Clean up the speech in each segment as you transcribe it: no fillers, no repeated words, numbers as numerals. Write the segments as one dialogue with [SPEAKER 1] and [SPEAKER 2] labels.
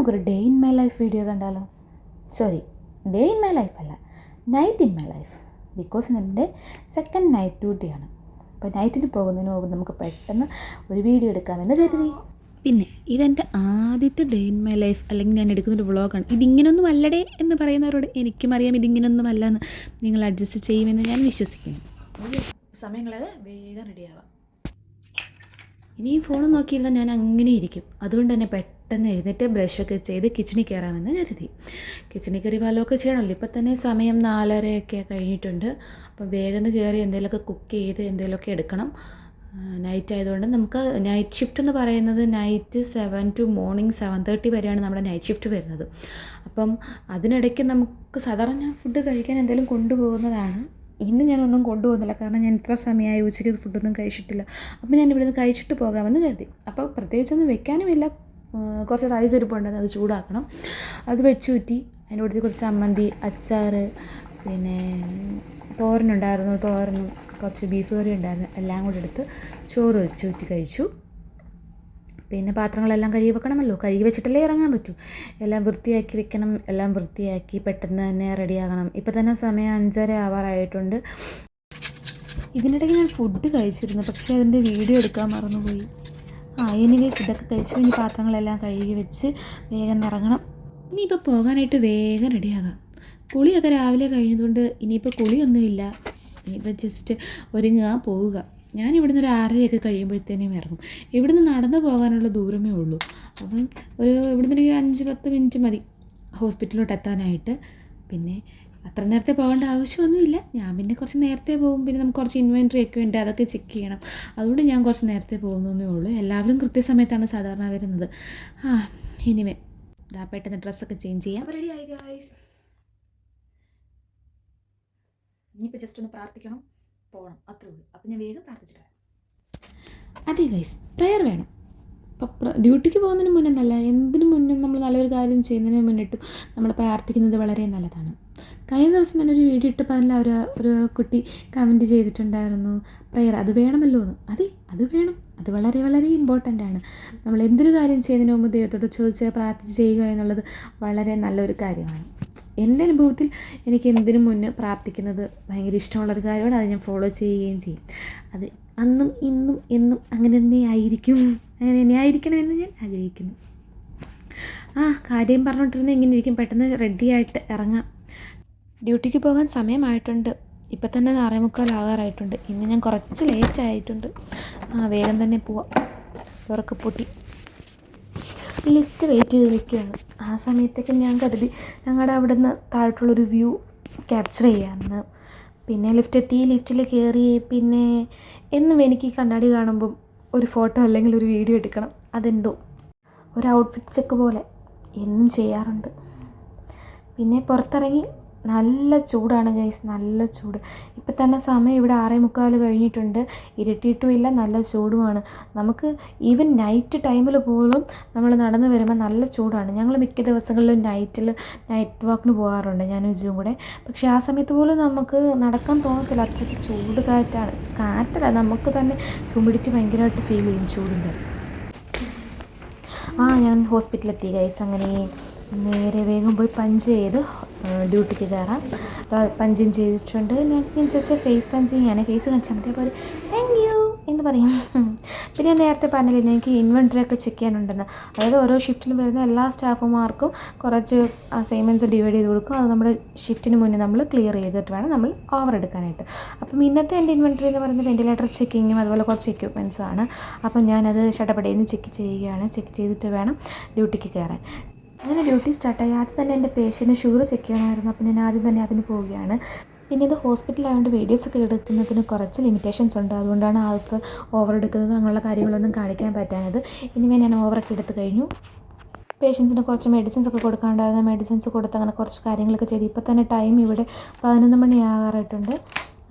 [SPEAKER 1] നമുക്കൊരു day in my life video കണ്ടാലോ? Sorry, day in my life അല്ല, night in my life. Because എൻ്റെ second night ഡ്യൂട്ടിയാണ്. അപ്പോൾ നൈറ്റിന് പോകുന്നതിന് മുമ്പ് നമുക്ക് പെട്ടെന്ന് ഒരു വീഡിയോ എടുക്കാമെന്ന് കരുതി. പിന്നെ ഇതെൻ്റെ ആദ്യത്തെ ഡേ ഇൻ മൈ ലൈഫ്, അല്ലെങ്കിൽ ഞാൻ എടുക്കുന്നൊരു വ്ളോഗാണ്. ഇതിങ്ങനൊന്നും അല്ലടേ എന്ന് പറയുന്നവരോട് എനിക്കും അറിയാം ഇതിങ്ങനൊന്നും അല്ലെന്ന്. നിങ്ങൾ അഡ്ജസ്റ്റ് ചെയ്യുമെന്ന് ഞാൻ വിശ്വസിക്കുന്നു. സമയങ്ങൾ വേഗം റെഡിയാവാം. ഇനി ഈ ഫോൺ നോക്കിയിരുന്നാൽ ഞാൻ അങ്ങനെ ഇരിക്കും. അതുകൊണ്ട് തന്നെ പെട്ടെന്ന് എഴുന്നേറ്റ് ബ്രഷൊക്കെ ചെയ്ത് കിച്ചണിൽ കയറാമെന്ന് കരുതി. കിച്ചണിൽ കയറി വല്ലതൊക്കെ ചെയ്യണമല്ലോ. ഇപ്പം തന്നെ സമയം 4:30 കഴിഞ്ഞിട്ടുണ്ട്. അപ്പം വേഗം കയറി എന്തെങ്കിലുമൊക്കെ കുക്ക് ചെയ്ത് എന്തെങ്കിലുമൊക്കെ എടുക്കണം. നൈറ്റ് ആയതുകൊണ്ട് നമുക്ക് നൈറ്റ് ഷിഫ്റ്റ് എന്ന് പറയുന്നത് നൈറ്റ് 7 to മോർണിംഗ് 7:30 വരെയാണ് നമ്മുടെ നൈറ്റ് ഷിഫ്റ്റ് വരുന്നത്. അപ്പം അതിനിടയ്ക്ക് നമുക്ക് സാധാരണ ഞാൻ ഫുഡ് കഴിക്കാൻ എന്തെങ്കിലും കൊണ്ടുപോകുന്നതാണ്. ഇന്ന് ഞാനൊന്നും കൊണ്ടുപോകുന്നില്ല, കാരണം ഞാൻ ഇത്ര സമയമായി ഉച്ചയ്ക്ക് ഫുഡൊന്നും കഴിച്ചിട്ടില്ല. അപ്പോൾ ഞാൻ ഇവിടുന്ന് കഴിച്ചിട്ട് പോകാമെന്ന് കരുതി. അപ്പോൾ പ്രത്യേകിച്ചൊന്നും വെക്കാനുമില്ല. കുറച്ച് റൈസ് ഇരിപ്പുണ്ടെന്ന് അത് ചൂടാക്കണം. അത് വെച്ചൂറ്റി അതിൻ്റെ കൂട്ടത്തിൽ കുറച്ച് ചമ്മന്തി, അച്ചാർ, പിന്നെ തോരനുണ്ടായിരുന്നു, തോരനും കുറച്ച് ബീഫ് കറി ഉണ്ടായിരുന്നു. എല്ലാം കൂടെ എടുത്ത് ചോറ് വെച്ചൂറ്റി കഴിച്ചു. പിന്നെ പാത്രങ്ങളെല്ലാം കഴുകി വെക്കണമല്ലോ. കഴുകി വെച്ചിട്ടല്ലേ ഇറങ്ങാൻ പറ്റൂ. എല്ലാം വൃത്തിയാക്കി വെക്കണം. എല്ലാം വൃത്തിയാക്കി പെട്ടെന്ന് തന്നെ റെഡിയാകണം. ഇപ്പം തന്നെ സമയം 5:30 ആവാറായിട്ടുണ്ട്. ഇതിനിടയ്ക്ക് ഞാൻ ഫുഡ് കഴിച്ചിരുന്നു, പക്ഷേ അതിൻ്റെ വീഡിയോ എടുക്കാൻ മറന്നുപോയി. എനിവേ ഫുഡൊക്കെ കഴിച്ചു. ഇനി പാത്രങ്ങളെല്ലാം കഴുകി വെച്ച് വേഗം ഇറങ്ങണം. ഇനിയിപ്പോൾ പോകാനായിട്ട് വേഗം റെഡിയാകാം. കുളിയൊക്കെ രാവിലെ കഴിഞ്ഞതുകൊണ്ട് ഇനിയിപ്പോൾ കുളിയൊന്നുമില്ല. ഇനിയിപ്പോൾ ജസ്റ്റ് ഒരുങ്ങുക, പോവുക. ഞാൻ ഇവിടുന്ന് ഒരു 6:30 കഴിയുമ്പോഴത്തേനും ഇറങ്ങും. ഇവിടുന്ന് നടന്നു പോകാനുള്ള ദൂരമേ ഉള്ളൂ. അപ്പം ഇവിടുന്ന് ഒരു 5-10 മിനിറ്റ് മതി ഹോസ്പിറ്റലിലോട്ട് എത്താനായിട്ട്. പിന്നെ അത്ര നേരത്തെ പോകേണ്ട ആവശ്യമൊന്നുമില്ല. ഞാൻ പിന്നെ കുറച്ച് നേരത്തെ പോകും. പിന്നെ നമുക്ക് കുറച്ച് ഇൻവെൻട്രി ഒക്കെ ഉണ്ട്, അതൊക്കെ ചെക്ക് ചെയ്യണം. അതുകൊണ്ട് ഞാൻ കുറച്ച് നേരത്തെ പോകുന്നതേ ഉള്ളൂ. എല്ലാവരും കൃത്യസമയത്താണ് സാധാരണ വരുന്നത്. എനിവേ പെട്ടെന്ന് ഡ്രസ്സൊക്കെ ചേഞ്ച് ചെയ്യാം. റെഡി ആയി ഗൈസ്. ഇനിയിപ്പോൾ ജസ്റ്റ് ഒന്ന് പ്രാർത്ഥിക്കണം, പോകണം, അത്രേ ഉള്ളൂ. അപ്പം ഞാൻ വേഗം പ്രാർത്ഥിച്ചിട്ട് അതെ ഗൈസ്, പ്രെയർ വേണം. അപ്പോൾ ഡ്യൂട്ടിക്ക് പോകുന്നതിന് മുന്നേ എന്നല്ല, എന്തിനു മുന്നും നമ്മൾ നല്ലൊരു കാര്യം ചെയ്യുന്നതിന് മുന്നിട്ടും നമ്മൾ പ്രാർത്ഥിക്കുന്നത് വളരെ നല്ലതാണ്. കഴിഞ്ഞ ദിവസം ഞാനൊരു വീഡിയോ ഇട്ടപ്പോൾ അതിൽ ഒരു കുട്ടി കമൻറ്റ് ചെയ്തിട്ടുണ്ടായിരുന്നു, പ്രെയർ അത് വേണമല്ലോ എന്ന്. അതെ, അത് വേണം. അത് വളരെ വളരെ ഇമ്പോർട്ടൻ്റ് ആണ്. നമ്മൾ എന്തൊരു കാര്യം ചെയ്യുന്നതിന് മുമ്പ് ദൈവത്തോട് ചോദിച്ച് പ്രാർത്ഥിച്ച് ചെയ്യുക എന്നുള്ളത് വളരെ നല്ലൊരു കാര്യമാണ്. എൻ്റെ അനുഭവത്തിൽ എനിക്ക് എന്തിനു മുന്നേ പ്രാർത്ഥിക്കുന്നത് ഭയങ്കര ഇഷ്ടമുള്ളൊരു കാര്യമാണ്. അത് ഞാൻ ഫോളോ ചെയ്യുകയും ചെയ്യും. അത് അന്നും ഇന്നും എന്നും അങ്ങനെ തന്നെ ആയിരിക്കും. അങ്ങനെ തന്നെ ആയിരിക്കണമെന്ന് ഞാൻ ആഗ്രഹിക്കുന്നു. കാര്യം പറഞ്ഞുകൊണ്ടിരുന്നത് ഇങ്ങനെ ഇരിക്കും. പെട്ടെന്ന് റെഡിയായിട്ട് ഇറങ്ങാം. ഡ്യൂട്ടിക്ക് പോകാൻ സമയമായിട്ടുണ്ട്. ഇപ്പം തന്നെ 6:45 ആകാറായിട്ടുണ്ട്. ഇന്ന് ഞാൻ കുറച്ച് ലേറ്റ് ആയിട്ടുണ്ട്. വേഗം തന്നെ പോവാം. ഉറക്കെ പൊട്ടി ലിഫ്റ്റ് വെയിറ്റ് ചെയ്ത് നിൽക്കുകയാണ്. ആ സമയത്തേക്ക് ഞാൻ കരുതി ഞങ്ങളുടെ അവിടെ നിന്ന് താഴോട്ടുള്ളൊരു വ്യൂ ക്യാപ്ചർ ചെയ്യാമെന്ന്. പിന്നെ ലിഫ്റ്റ് എത്തി, ലിഫ്റ്റിൽ കയറി. പിന്നെ എന്നും എനിക്ക് ഈ കണ്ണാടി കാണുമ്പം ഒരു ഫോട്ടോ അല്ലെങ്കിൽ ഒരു വീഡിയോ എടുക്കണം. അതെന്തോ ഒരു ഔട്ട്ഫിറ്റ് ചെക്ക് പോലെ എന്നും ചെയ്യാറുണ്ട്. പിന്നെ പുറത്തിറങ്ങി. നല്ല ചൂടാണ് ഗൈസ്, നല്ല ചൂട്. ഇപ്പം തന്നെ സമയം ഇവിടെ 6:45 കഴിഞ്ഞിട്ടുണ്ട്. ഇരുട്ടിയിട്ടുമില്ല, നല്ല ചൂടുമാണ്. നമുക്ക് ഈവൻ നൈറ്റ് ടൈമിൽ പോലും നമ്മൾ നടന്നു വരുമ്പോൾ നല്ല ചൂടാണ്. ഞങ്ങൾ മിക്ക ദിവസങ്ങളിലും നൈറ്റ് വാക്കിന് പോകാറുണ്ട്, ഞാനും ഇജും കൂടെ. പക്ഷേ ആ സമയത്ത് പോലും നമുക്ക് നടക്കാൻ തോന്നത്തില്ല, അത്രയ്ക്ക് ചൂട് കാറ്റല്ല, നമുക്ക് തന്നെ ഹ്യൂമിഡിറ്റി ഭയങ്കരമായിട്ട് ഫീൽ ചെയ്യും ചൂടിൻ്റെ. ഞാൻ ഹോസ്പിറ്റലിലെത്തി ഗൈസ്. അങ്ങനെ നേരെ വേഗം പോയി പഞ്ച് ചെയ്ത് ഡ്യൂട്ടിക്ക് കയറാം. പഞ്ചിങ് ചെയ്തിട്ടുണ്ട്. ഞാൻ ജസ്റ്റ് ഫേസ് പഞ്ചിങ് ആണ്. ഫേസ് കാണിച്ചാൽ മതി. അപ്പോൾ താങ്ക് യു എന്ന് പറയും. പിന്നെ ഞാൻ നേരത്തെ പറഞ്ഞില്ലേ എനിക്ക് ഇൻവെൻട്രി ഒക്കെ ചെക്ക് ചെയ്യാനുണ്ടെന്ന്. അതായത് ഓരോ ഷിഫ്റ്റിലും വരുന്ന എല്ലാ സ്റ്റാഫുമാർക്കും കുറച്ച് അസൈൻമെൻറ്റ്സ് ഡിവൈഡ് ചെയ്ത് കൊടുക്കും. അത് നമ്മുടെ ഷിഫ്റ്റിന് മുന്നേ നമ്മൾ ക്ലിയർ ചെയ്തിട്ട് വേണം നമ്മൾ ഓവർ എടുക്കാനായിട്ട്. അപ്പം ഇന്നത്തെ എൻ്റെ ഇൻവെൻട്രി എന്ന് പറയുന്നത് വെൻറ്റിലേറ്റർ ചെക്കിങ്ങും അതുപോലെ കുറച്ച് എക്യുപ്മെൻറ്റ്സും ആണ്. അപ്പം ഞാനത് ഷട്ടപ്പടേന്ന് ചെക്ക് ചെയ്യുകയാണ്. ചെക്ക് ചെയ്തിട്ട് വേണം ഡ്യൂട്ടിക്ക് കയറാൻ. അങ്ങനെ ഡ്യൂട്ടി സ്റ്റാർട്ടായി. ആദ്യം തന്നെ എൻ്റെ പേഷ്യൻറ്റ് ഷുഗർ ചെക്ക് ചെയ്യണമായിരുന്നു. അപ്പം ഞാൻ ആദ്യം തന്നെ അതിന് പോവുകയാണ്. പിന്നെ ഇത് ഹോസ്പിറ്റലായതുകൊണ്ട് വീഡിയോസൊക്കെ എടുക്കുന്നതിന് കുറച്ച് ലിമിറ്റേഷൻസ് ഉണ്ട്. അതുകൊണ്ടാണ് ആൾക്ക് ഓവർ എടുക്കുന്നത് അങ്ങനെയുള്ള കാര്യങ്ങളൊന്നും കാണിക്കാൻ പറ്റാഞ്ഞത്. ഇനിമേ ഞാൻ ഓവറൊക്കെ എടുത്ത് കഴിഞ്ഞു. പേഷ്യൻസിന് കുറച്ച് മെഡിസിൻസ് ഒക്കെ കൊടുക്കാനുണ്ടായിരുന്ന മെഡിസിൻസ് കൊടുത്ത് അങ്ങനെ കുറച്ച് കാര്യങ്ങളൊക്കെ ചെയ്തു. ഇപ്പോൾ തന്നെ ടൈം ഇവിടെ 11 മണി ആകാറായിട്ടുണ്ട്.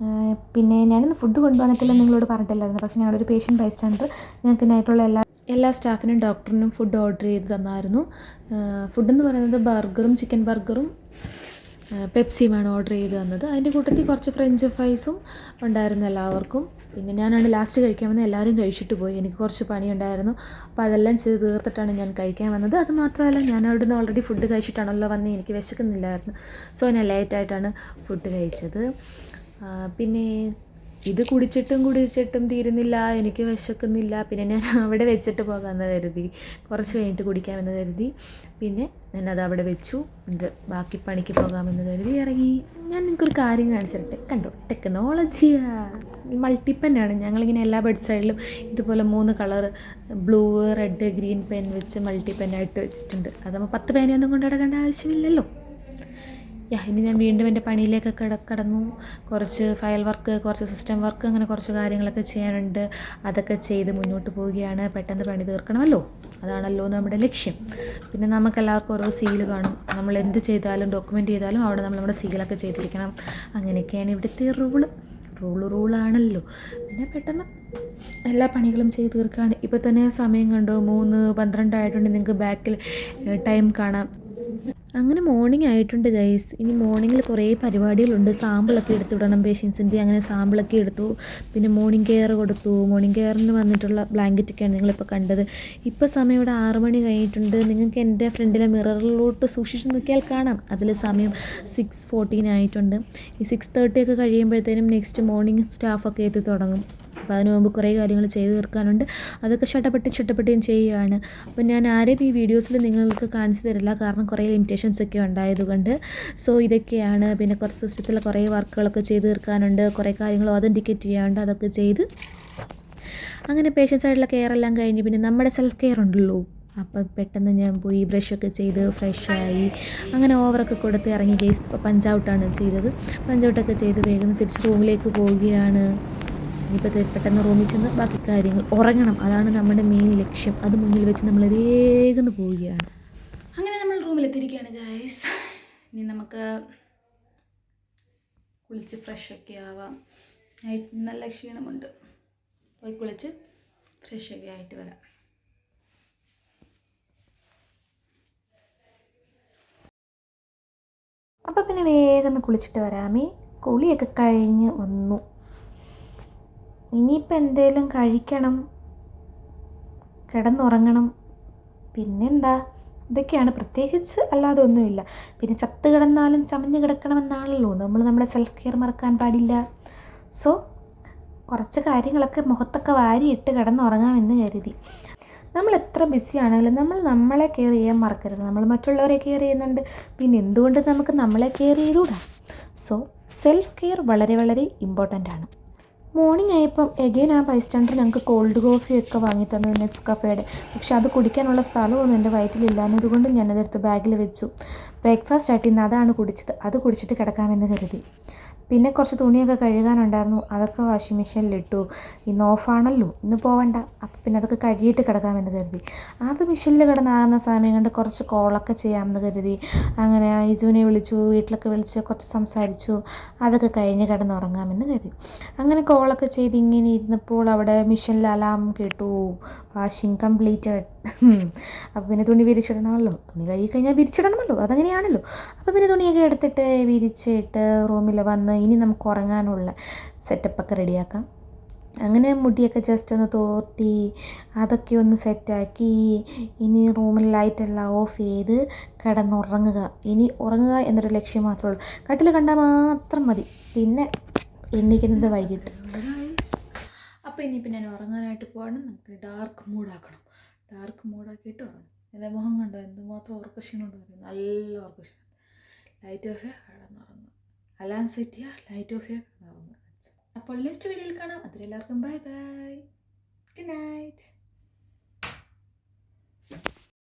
[SPEAKER 1] പിന്നെ ഞാനിന്ന് ഫുഡ് കൊണ്ടുവന്നിട്ടില്ല, നിങ്ങളോട് പറഞ്ഞിട്ടില്ലായിരുന്നു. പക്ഷേ ഞങ്ങളൊരു പേഷ്യൻ്റ് ബൈസ്റ്റാൻഡർ ഞങ്ങൾക്ക് നൈറ്റുള്ള എല്ലാ സ്റ്റാഫിനും ഡോക്ടറിനും ഫുഡ് ഓർഡർ ചെയ്ത് തന്നായിരുന്നു. ഫുഡെന്ന് പറയുന്നത് ബർഗറും ചിക്കൻ ബർഗറും പെപ്സിയുമാണ് ഓർഡർ ചെയ്ത് തന്നത്. അതിൻ്റെ കൂട്ടത്തിൽ കുറച്ച് ഫ്രഞ്ച് ഫ്രൈസും ഉണ്ടായിരുന്നു എല്ലാവർക്കും. പിന്നെ ഞാനാണ് ലാസ്റ്റ് കഴിക്കാൻ വന്നത്. എല്ലാവരും കഴിച്ചിട്ട് പോയി. എനിക്ക് കുറച്ച് പണിയുണ്ടായിരുന്നു. അപ്പോൾ അതെല്ലാം ചെയ്ത് തീർത്തിട്ടാണ് ഞാൻ കഴിക്കാൻ വന്നത്. അത് മാത്രമല്ല, ഞാൻ അവിടുന്ന് ഓൾറെഡി ഫുഡ് കഴിച്ചിട്ടാണല്ലോ വന്ന്, എനിക്ക് വിശക്കുന്നില്ലായിരുന്നു. സോ ഞാൻ ലേറ്റായിട്ടാണ് ഫുഡ് കഴിച്ചത്. പിന്നെ ഇത് കുടിച്ചിട്ടും തീരുന്നില്ല, എനിക്ക് വിശക്കുന്നില്ല. പിന്നെ ഞാൻ അവിടെ വെച്ചിട്ട് പോകാമെന്ന് കരുതി, കുറച്ച് കഴിഞ്ഞിട്ട് കുടിക്കാമെന്ന് കരുതി. പിന്നെ ഞാനത് അവിടെ വെച്ചു. എൻ്റെ ബാക്കി പണിക്ക് പോകാമെന്ന് കരുതി ഇറങ്ങി. ഞാൻ നിങ്ങൾക്കൊരു കാര്യം കാണിച്ചു തരട്ടെ. കണ്ടോ, ടെക്നോളജിയാ. മൾട്ടിപ്പെന്നാണ്. ഞങ്ങളിങ്ങനെ എല്ലാ ബെഡ് സൈഡിലും ഇതുപോലെ 3 colour blue, red, green pen വെച്ച് മൾട്ടിപ്പെന്നായിട്ട് വെച്ചിട്ടുണ്ട്. അതാകുമ്പോൾ 10 പേനയൊന്നും കൊണ്ട് നടക്കേണ്ട ആവശ്യമില്ലല്ലോ. ഇനി ഞാൻ വീണ്ടും എൻ്റെ പണിയിലേക്ക് കടന്നു. കുറച്ച് ഫയൽ വർക്ക്, കുറച്ച് സിസ്റ്റം വർക്ക്, അങ്ങനെ കുറച്ച് കാര്യങ്ങളൊക്കെ ചെയ്യാനുണ്ട്. അതൊക്കെ ചെയ്ത് മുന്നോട്ട് പോവുകയാണ്. പെട്ടെന്ന് പണി തീർക്കണമല്ലോ, അതാണല്ലോ നമ്മുടെ ലക്ഷ്യം. പിന്നെ നമുക്കെല്ലാവർക്കും ഓരോ സീല് കാണും. നമ്മൾ എന്ത് ചെയ്താലും ഡോക്യുമെൻ്റ് ചെയ്താലും അവിടെ നമ്മൾ നമ്മുടെ സീലൊക്കെ ചെയ്തിരിക്കണം. അങ്ങനെയൊക്കെയാണ് ഇവിടുത്തെ റൂളാണല്ലോ. പിന്നെ പെട്ടെന്ന് എല്ലാ പണികളും ചെയ്ത് തീർക്കുകയാണ്. ഇപ്പോൾ തന്നെ സമയം കണ്ടോ, 3:12 ആയിട്ടുണ്ട്. നിങ്ങൾക്ക് ബാക്കിൽ ടൈം കാണാം. അങ്ങനെ മോർണിംഗ് ആയിട്ടുണ്ട് ഗൈസ്. ഇനി മോർണിംഗിൽ കുറേ പരിപാടികളുണ്ട്. സാമ്പിളൊക്കെ എടുത്തു വിടണം പേഷ്യൻസിൻ്റെ. അങ്ങനെ സാമ്പിളൊക്കെ എടുത്തു. പിന്നെ മോർണിംഗ് കെയർ കൊടുത്തു. മോർണിംഗ് കെയറിന് വന്നിട്ടുള്ള ബ്ലാങ്കറ്റൊക്കെയാണ് നിങ്ങളിപ്പോൾ കണ്ടത്. ഇപ്പോൾ സമയം ഇവിടെ 6 മണി കഴിഞ്ഞിട്ടുണ്ട്. നിങ്ങൾക്ക് എൻ്റെ ഫ്രണ്ടിലെ മിററിലോട്ട് സൂക്ഷിച്ച് നോക്കിയാൽ കാണാം. അതിൽ സമയം 6:14 ആയിട്ടുണ്ട്. ഈ 6:30 ഒക്കെ കഴിയുമ്പോഴത്തേനും നെക്സ്റ്റ് മോർണിംഗ് സ്റ്റാഫൊക്കെ എത്തി തുടങ്ങും. അപ്പോൾ അതിന് മുമ്പ് കുറേ കാര്യങ്ങൾ ചെയ്ത് തീർക്കാനുണ്ട്. അതൊക്കെ ഷട്ടപ്പെട്ട് ഞാൻ ചെയ്യുകയാണ്. അപ്പോൾ ഞാൻ ആരെയും ഈ വീഡിയോസിൽ നിങ്ങൾക്ക് കാണിച്ചു തരില്ല, കാരണം കുറേ ലിമിറ്റേഷൻസ് ഒക്കെ ഉണ്ടായതുകൊണ്ട്. സോ ഇതൊക്കെയാണ്. പിന്നെ കുറച്ച് സിസ്റ്റത്തിൽ കുറേ വർക്കുകളൊക്കെ ചെയ്ത് തീർക്കാനുണ്ട്. കുറേ കാര്യങ്ങൾ ഒതൻറ്റിക്കേറ്റ് ചെയ്യാനുണ്ട്. അതൊക്കെ ചെയ്ത് അങ്ങനെ പേഷ്യൻസ് ആയിട്ടുള്ള കെയർ എല്ലാം കഴിഞ്ഞ് പിന്നെ നമ്മുടെ സെൽഫ് കെയർ ഉണ്ടല്ലോ. അപ്പോൾ പെട്ടെന്ന് ഞാൻ പോയി ബ്രഷൊക്കെ ചെയ്ത് ഫ്രഷായി. അങ്ങനെ ഓവറൊക്കെ കൊടുത്ത് ഇറങ്ങി ഗൈസ്. പഞ്ചൗട്ടാണ് ചെയ്തത്. പഞ്ചൗട്ടൊക്കെ ചെയ്ത് വേഗം തിരിച്ച് റൂമിലേക്ക് പോവുകയാണ്. ഇനിയിപ്പോൾ പെട്ടെന്ന് റൂമിൽ ചെന്ന് ബാക്കി കാര്യങ്ങൾ ഉറങ്ങണം. അതാണ് നമ്മുടെ മെയിൻ ലക്ഷ്യം. അത് മുന്നിൽ വെച്ച് നമ്മൾ വേഗം പോവുകയാണ്. അങ്ങനെ നമ്മൾ റൂമിലെത്തിയിരിക്കുകയാണ് ഗൈസ്. ഇനി നമുക്ക് കുളിച്ച് ഫ്രഷൊക്കെ ആവാം. നൈറ്റ് നല്ല ക്ഷീണമുണ്ട്. പോയി കുളിച്ച് ഫ്രഷൊക്കെ ആയിട്ട് വരാം. അപ്പോൾ പിന്നെ വേഗം കുളിച്ചിട്ട് വരാമേ. കുളിയൊക്കെ കഴിഞ്ഞ് വന്നു. ഇനിയിപ്പോൾ എന്തേലും കഴിക്കണം, കിടന്നുറങ്ങണം. പിന്നെന്താ, ഇതൊക്കെയാണ്. പ്രത്യേകിച്ച് അല്ലാതെ ഒന്നുമില്ല. പിന്നെ ചത്ത് കിടന്നാലും ചമഞ്ഞ് കിടക്കണമെന്നാണല്ലോ. നമ്മൾ നമ്മുടെ സെൽഫ് കെയർ മറക്കാൻ പാടില്ല. സോ കുറച്ച് കാര്യങ്ങളൊക്കെ മുഖത്തൊക്കെ വാരിയിട്ട് കിടന്നുറങ്ങാമെന്ന് കരുതി. നമ്മൾ എത്ര ബിസി ആണെങ്കിലും നമ്മൾ നമ്മളെ കെയർ ചെയ്യാൻ മറക്കരുത്. നമ്മൾ മറ്റുള്ളവരെ കെയർ ചെയ്യുന്നുണ്ട്, പിന്നെ എന്തുകൊണ്ട് നമുക്ക് നമ്മളെ കെയർ ചെയ്തുകൂടാ? സോ സെൽഫ് കെയർ വളരെ വളരെ ഇമ്പോർട്ടൻ്റ് ആണ്. മോർണിംഗ് ആയപ്പം എഗെയിൻ ആ ബൈസ്റ്റാൻഡർ ഞങ്ങൾക്ക് കോൾഡ് കോഫിയൊക്കെ വാങ്ങി തന്നു, നെസ്കഫേയുടെ. പക്ഷെ അത് കുടിക്കാനുള്ള സ്ഥലമൊന്നും എൻ്റെ വയറ്റിലില്ല. എന്നതുകൊണ്ട് ഞാനതെടുത്ത് ബാഗിൽ വെച്ചു. ബ്രേക്ക്ഫാസ്റ്റ് ആയിട്ട് ഇന്ന് അതാണ് കുടിച്ചത്. അത് കുടിച്ചിട്ട് കിടക്കാമെന്ന് കരുതി. പിന്നെ കുറച്ച് തുണിയൊക്കെ കഴുകാനുണ്ടായിരുന്നു. അതൊക്കെ വാഷിംഗ് മെഷീനിലിട്ടു. ഇന്ന് ഓഫാണല്ലോ, ഇന്ന് പോവണ്ട. അപ്പം പിന്നെ അതൊക്കെ കഴുകിയിട്ട് കിടക്കാമെന്ന് കരുതി. അത് മെഷീനിൽ കിടന്നാകുന്ന സമയം കൊണ്ട് കുറച്ച് കോളൊക്കെ ചെയ്യാമെന്ന് കരുതി. അങ്ങനെ ഇജുവിനെ വിളിച്ചു, വീട്ടിലൊക്കെ വിളിച്ച് കുറച്ച് സംസാരിച്ചു. അതൊക്കെ കഴിഞ്ഞ് കിടന്നുറങ്ങാമെന്ന് കരുതി. അങ്ങനെ കോളൊക്കെ ചെയ്ത് ഇങ്ങനെ ഇരുന്നപ്പോൾ അവിടെ മെഷീനിൽ അലാം കേട്ടു, വാഷിംഗ് കംപ്ലീറ്റഡ്. അപ്പോൾ പിന്നെ തുണി വിരിച്ചിടണമല്ലോ. തുണി കഴുകി കഴിഞ്ഞാൽ വിരിച്ചിടണമല്ലോ, അതങ്ങനെയാണല്ലോ. അപ്പോൾ പിന്നെ തുണിയൊക്കെ എടുത്തിട്ട് വിരിച്ചിട്ട് റൂമിൽ വന്ന് ഇനി നമുക്ക് ഉറങ്ങാനുള്ള സെറ്റപ്പൊക്കെ റെഡിയാക്കാം. അങ്ങനെ മുടിയൊക്കെ ജസ്റ്റ് ഒന്ന് തോർത്തി അതൊക്കെ ഒന്ന് സെറ്റാക്കി ഇനി റൂമിൽ ലൈറ്റെല്ലാം ഓഫ് ചെയ്ത് കിടന്നുറങ്ങുക. ഇനി ഉറങ്ങുക എന്നൊരു ലക്ഷ്യം മാത്രമേ ഉള്ളൂ. കട്ടിൽ കണ്ടാൽ മാത്രം മതി. പിന്നെ എണീക്കുന്നത് വൈകിട്ട്. അപ്പോൾ ഇനിയിപ്പോൾ ഞാൻ ഉറങ്ങാനായിട്ട് പോകണം. നമുക്ക് ഡാർക്ക് മൂഡാക്കണം. ഡാർക്ക് മൂഡാക്കിയിട്ട് ഉറങ്ങണം. എൻ്റെ മുഖം കണ്ടോ എന്തുമാത്രം ഉറക്കക്ഷീണം ഉണ്ട്. നല്ല ഉറക്കക്ഷീണം. ലൈറ്റ് ഓഫ് ചെയ്യുക, കിടന്നുറങ്ങുക. അലാം സെറ്റ് ചെയ്യുക, ലൈറ്റ് ഓഫ് ചെയ്യുക, കിടന്നുറങ്ങുക. അപ്പോൾ നെക്സ്റ്റ് വീഡിയോയിൽ കാണാം. അതുവരെ എല്ലാവർക്കും ബൈ ബൈ, ഗുഡ് നൈറ്റ്.